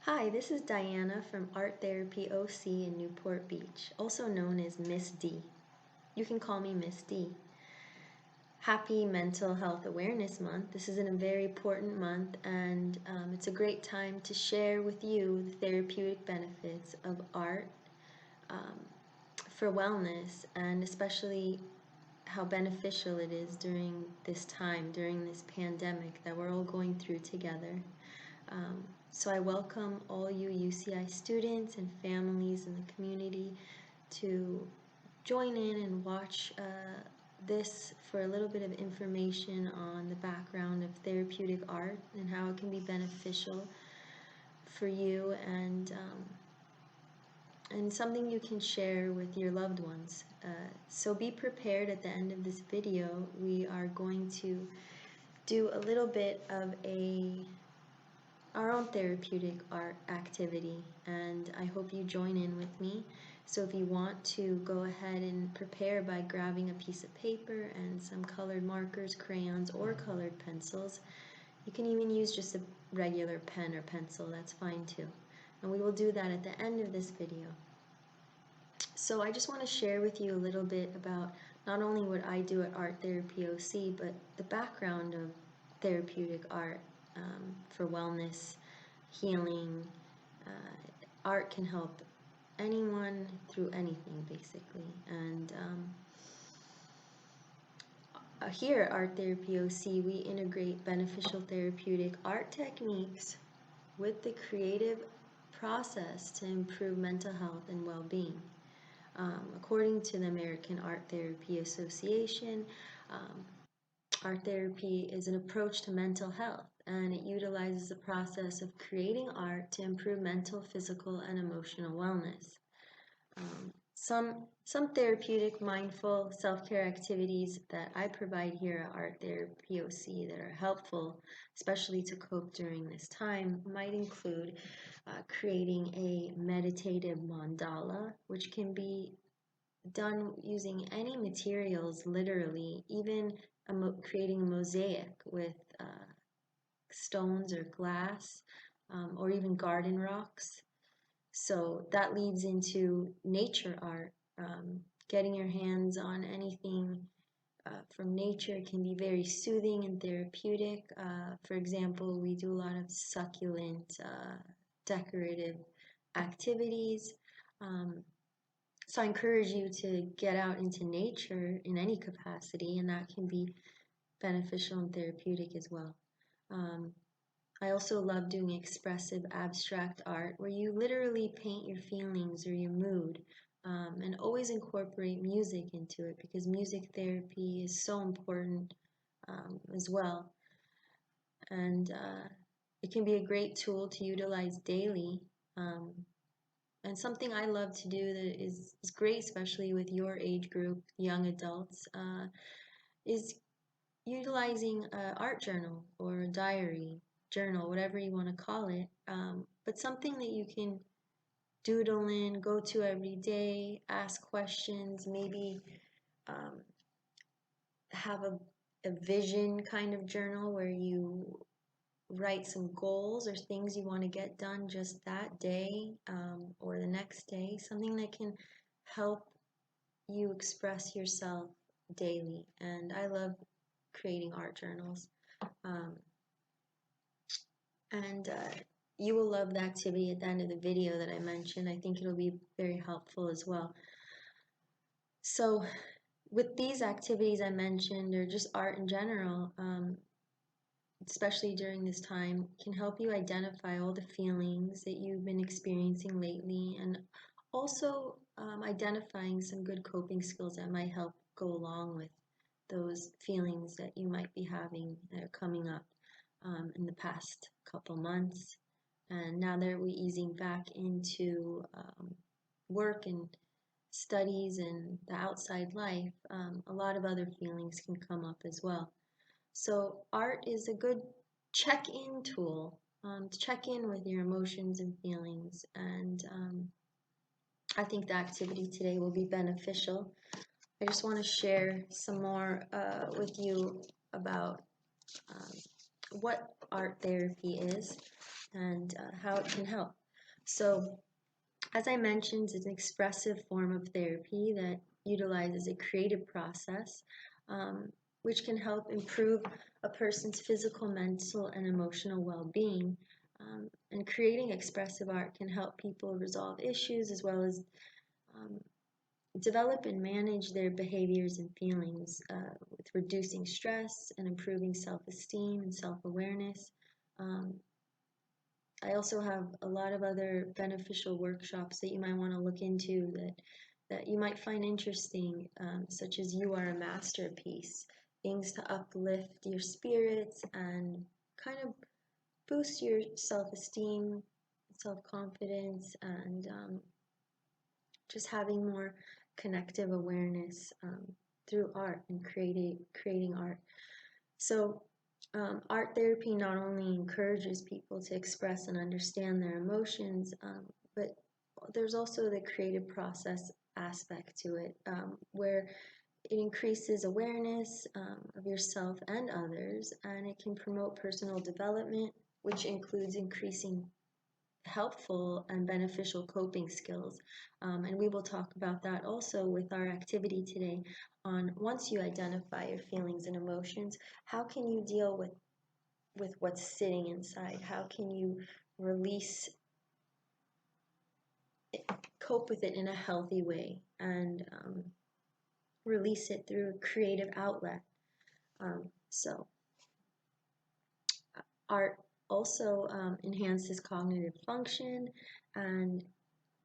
Hi, this is Diana from Art Therapy OC in Newport Beach, also known as Miss D. You can call me Miss D. Happy Mental Health Awareness Month. This is a very important month, and it's a great time to share with you the therapeutic benefits of art um, for wellness, and especially how beneficial it is during this time, during this pandemic that we're all going through together. So I welcome all you UCI students and families in the community to join in and watch this for a little bit of information on the background of therapeutic art and how it can be beneficial for you and something you can share with your loved ones. So be prepared. At the end of this video, we are going to do a little bit of our own therapeutic art activity, and I hope you join in with me. So if you want to go ahead and prepare by grabbing a piece of paper and some colored markers, crayons, or colored pencils. You can even use just a regular pen or pencil, that's fine too. And we will do that at the end of this video. So I just want to share with you a little bit about not only what I do at Art Therapy OC, but the background of therapeutic art for wellness, healing. Art can help anyone through anything, basically. And here at Art Therapy OC, we integrate beneficial therapeutic art techniques with the creative process to improve mental health and well-being. According to the American Art Therapy Association, art therapy is an approach to mental health, and it utilizes the process of creating art to improve mental, physical, and emotional wellness. Some therapeutic, mindful self-care activities that I provide here at Art Therapy OC that are helpful, especially to cope during this time, might include creating a meditative mandala, which can be done using any materials, literally, even creating a mosaic with stones or glass, or even garden rocks. So that leads into nature art. Getting your hands on anything from nature can be very soothing and therapeutic. For example, we do a lot of succulent decorative activities. So I encourage you to get out into nature in any capacity, and that can be beneficial and therapeutic as well. I also love doing expressive abstract art where you literally paint your feelings or your mood, and always incorporate music into it because music therapy is so important as well. And it can be a great tool to utilize daily. And something I love to do that is great, especially with your age group, young adults, is utilizing an art journal or a diary, journal, whatever you want to call it, but something that you can doodle in, go to every day, ask questions, maybe have a vision kind of journal where you write some goals or things you want to get done just that day, or the next day, something that can help you express yourself daily. And I love creating art journals. And you will love the activity at the end of the video that I mentioned. I think it'll be very helpful as well. So with these activities I mentioned, or just art in general, especially during this time, can help you identify all the feelings that you've been experiencing lately, and also identifying some good coping skills that might help go along with those feelings that you might be having that are coming up in the past couple months. And now that we're easing back into work and studies and the outside life, a lot of other feelings can come up as well. So art is a good check-in tool to check in with your emotions and feelings, and I think the activity today will be beneficial. I just want to share some more with you about what art therapy is. and how it can help. So, as I mentioned, it's an expressive form of therapy that utilizes a creative process, which can help improve a person's physical, mental, and emotional well being. And creating expressive art can help people resolve issues as well as um, develop and manage their behaviors and feelings with reducing stress and improving self esteem and self awareness. Um, I also have a lot of other beneficial workshops that you might want to look into that you might find interesting, such as You Are a Masterpiece, things to uplift your spirits and kind of boost your self-esteem, self-confidence, and just having more connective awareness through art and creating art. So, art therapy not only encourages people to express and understand their emotions, but there's also the creative process aspect to it, where it increases awareness of yourself and others, and it can promote personal development, which includes increasing helpful and beneficial coping skills. And we will talk about that also with our activity today on once you identify your feelings and emotions, how can you deal with what's sitting inside? How can you release it, cope with it in a healthy way and release it through a creative outlet? So art also enhances cognitive function, and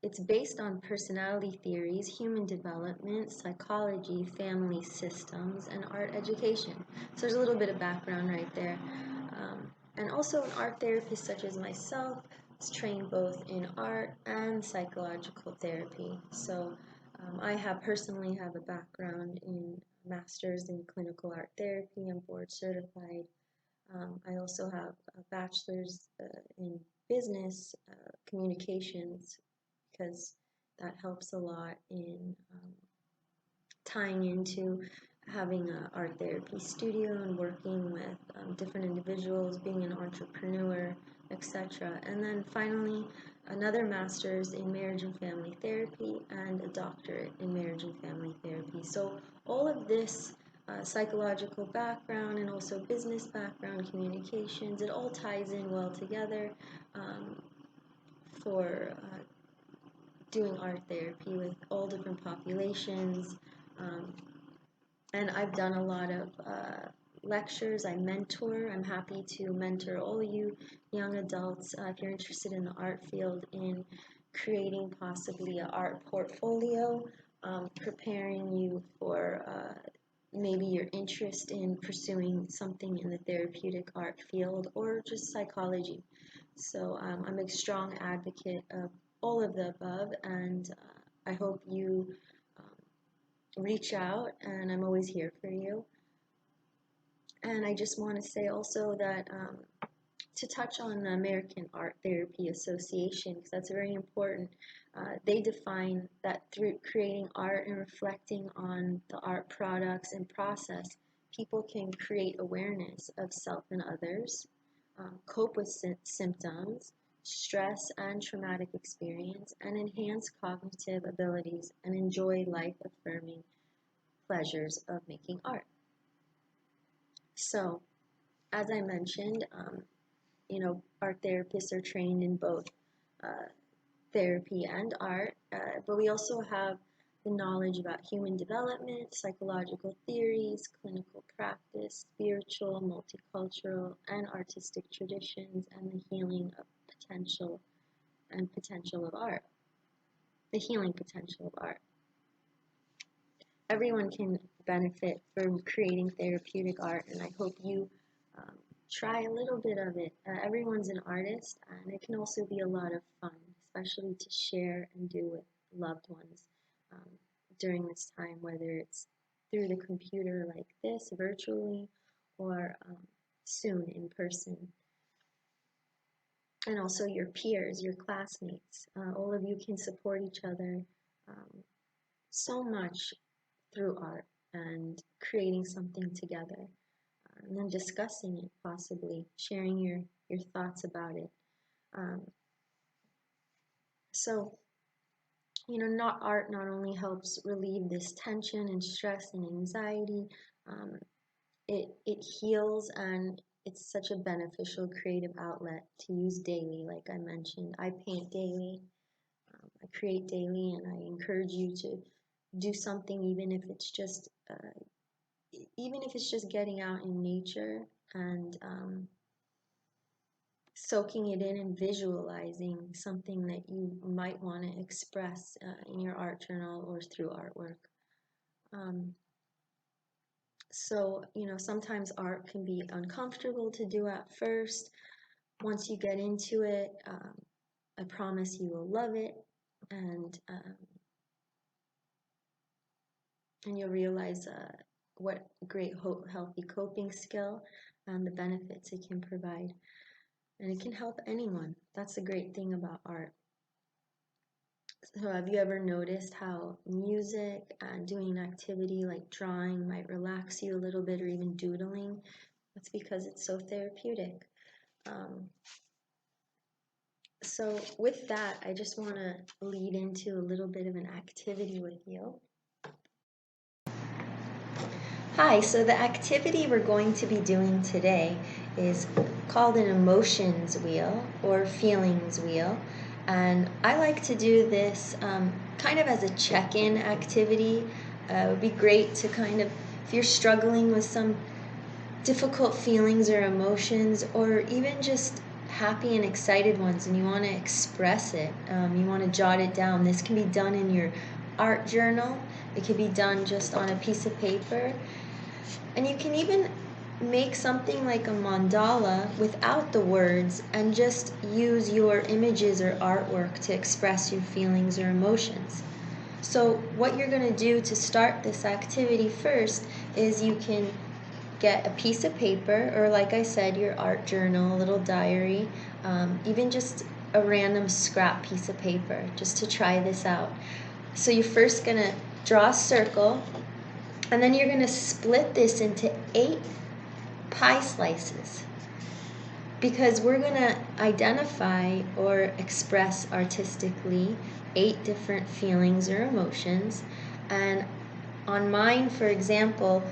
it's based on personality theories, human development, psychology, family systems, and art education. So there's a little bit of background right there. And also, an art therapist such as myself is trained both in art and psychological therapy. So I have personally have a background in master's in clinical art therapy. I'm board certified. I also have a bachelor's in business communications because that helps a lot in tying into having an art therapy studio and working with different individuals, being an entrepreneur, etc. And then finally, another master's in marriage and family therapy and a doctorate in marriage and family therapy. So all of this psychological background and also business background, communications, it all ties in well together for doing art therapy with all different populations. Um, and I've done a lot of lectures. I mentor. I'm happy to mentor all you young adults if you're interested in the art field in creating possibly an art portfolio, preparing you for maybe your interest in pursuing something in the therapeutic art field or just psychology. So I'm a strong advocate of all of the above, and I hope you reach out, and I'm always here for you. And I just want to say also that to touch on the American Art Therapy Association, because that's very important. They define that through creating art and reflecting on the art products and process, people can create awareness of self and others, cope with symptoms, stress and traumatic experience, and enhance cognitive abilities and enjoy life-affirming pleasures of making art. So, as I mentioned, art therapists are trained in both uh, therapy and art, but we also have the knowledge about human development, psychological theories, clinical practice, spiritual, multicultural, and artistic traditions, and the healing of potential of art, the healing potential of art. Everyone can benefit from creating therapeutic art, and I hope you um, try a little bit of it. Everyone's an artist, and it can also be a lot of fun, especially to share and do with loved ones um, during this time, whether it's through the computer like this, virtually, or soon in person. And also your peers, your classmates. All of you can support each other so much through art and creating something together, and then discussing it, possibly sharing your thoughts about it. Um, so, not art not only helps relieve this tension and stress and anxiety, um, it heals, and it's such a beneficial creative outlet to use daily. Like I mentioned, I paint daily, I create daily, and I encourage you to do something, even if it's just getting out in nature and soaking it in and visualizing something that you might want to express in your art journal or through artwork. Um, sometimes art can be uncomfortable to do at first. Once you get into it, I promise you will love it, and you'll realize what great healthy coping skill and the benefits it can provide. And it can help anyone. That's the great thing about art. So have you ever noticed how music and doing an activity like drawing might relax you a little bit, or even doodling? That's because it's so therapeutic. So with that, I just want to lead into a little bit of an activity with you. Hi, so the activity we're going to be doing today is called an emotions wheel or feelings wheel. And I like to do this kind of as a check-in activity. It would be great to if you're struggling with some difficult feelings or emotions, or even just happy and excited ones, and you want to express it, you want to jot it down. This can be done in your art journal. It could be done just on a piece of paper. And you can even make something like a mandala without the words and just use your images or artwork to express your feelings or emotions. So what you're going to do to start this activity first is you can get a piece of paper, or like I said, your art journal, a little diary, even just a random scrap piece of paper, just to try this out. So you're first going to draw a circle, and then you're going to split this into 8 pie slices, because we're going to identify or express artistically 8 different feelings or emotions. And on mine, for example,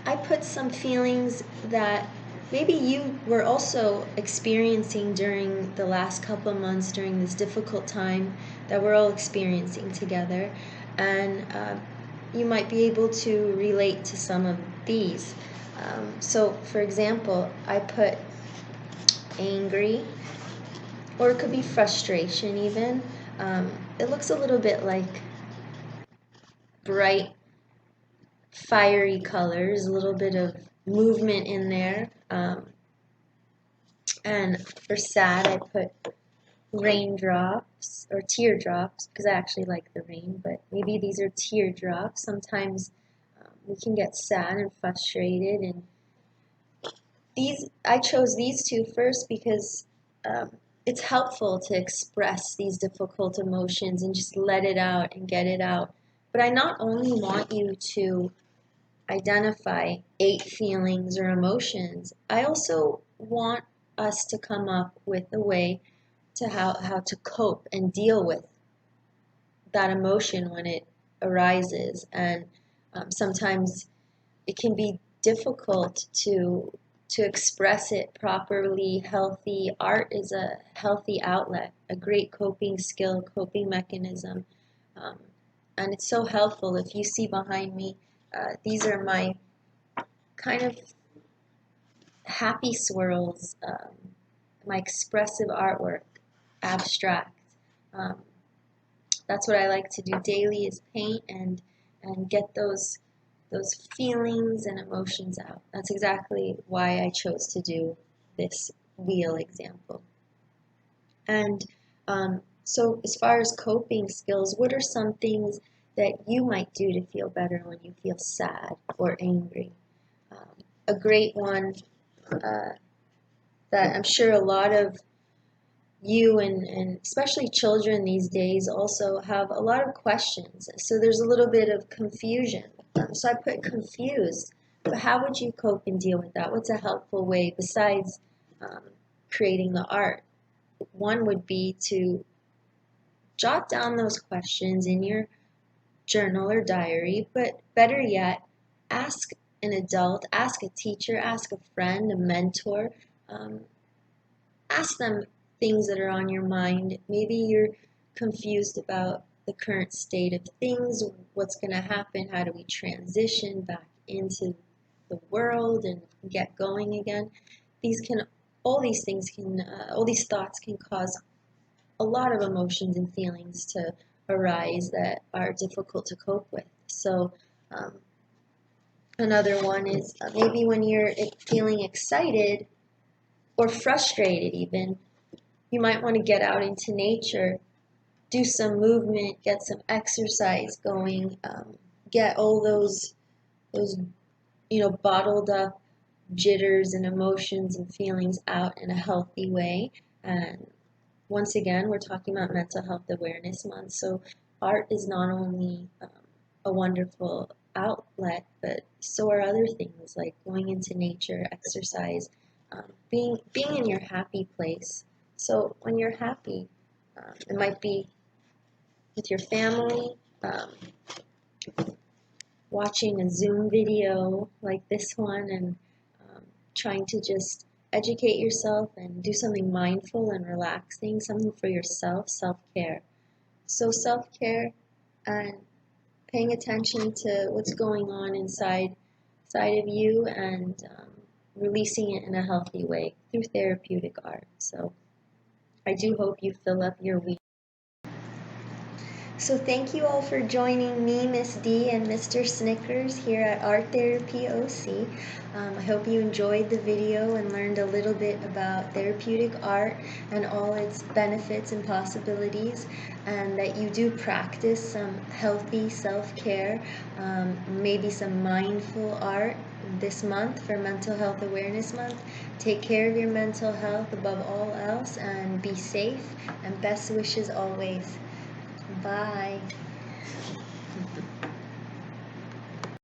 I put some feelings that maybe you were also experiencing during the last couple of months, during this difficult time that we're all experiencing together. And you might be able to relate to some of these. So, for example, I put angry, or it could be frustration even. It looks a little bit like bright, fiery colors, a little bit of movement in there. And for sad, I put raindrops or teardrops, because I actually like the rain, but maybe these are teardrops. Sometimes we can get sad and frustrated, and I chose these 2 first because it's helpful to express these difficult emotions and just let it out and get it out. But I not only want you to identify 8 feelings or emotions, I also want us to come up with a way to how to cope and deal with that emotion when it arises. And sometimes it can be difficult to express it properly. Healthy art is a healthy outlet, a great coping skill, coping mechanism, and it's so helpful. If you see behind me, these are my kind of happy swirls, my expressive artwork, abstract. Um, that's what I like to do daily, is paint and get those feelings and emotions out. That's exactly why I chose to do this wheel example. And so as far as coping skills, what are some things that you might do to feel better when you feel sad or angry? A great one that I'm sure a lot of you and especially children these days also have a lot of questions. So there's a little bit of confusion. So I put confused. But how would you cope and deal with that? What's a helpful way besides creating the art? one would be to jot down those questions in your journal or diary, but better yet, ask an adult, ask a teacher, ask a friend, a mentor, um, ask them things that are on your mind. Maybe you're confused about the current state of things, what's going to happen, how do we transition back into the world and get going again. These can, all these things can, all these thoughts can cause a lot of emotions and feelings to arise that are difficult to cope with. So, um, another one is maybe when you're feeling excited or frustrated, even, you might want to get out into nature, do some movement, get some exercise going, get all those bottled up jitters and emotions and feelings out in a healthy way. And once again, we're talking about Mental Health Awareness Month, so art is not only a wonderful outlet, but so are other things like going into nature, exercise, being in your happy place. So when you're happy, it might be with your family, watching a Zoom video like this one, and trying to just educate yourself and do something mindful and relaxing, something for yourself, self-care. So self-care and paying attention to what's going on inside of you, and releasing it in a healthy way through therapeutic art. So I do hope you fill up your week. So thank you all for joining me, Miss D, and Mr. Snickers here at Art Therapy OC. I hope you enjoyed the video and learned a little bit about therapeutic art and all its benefits and possibilities, and that you do practice some healthy self-care, maybe some mindful art this month for Mental Health Awareness Month. Take care of your mental health above all else, and be safe, and best wishes always. Bye.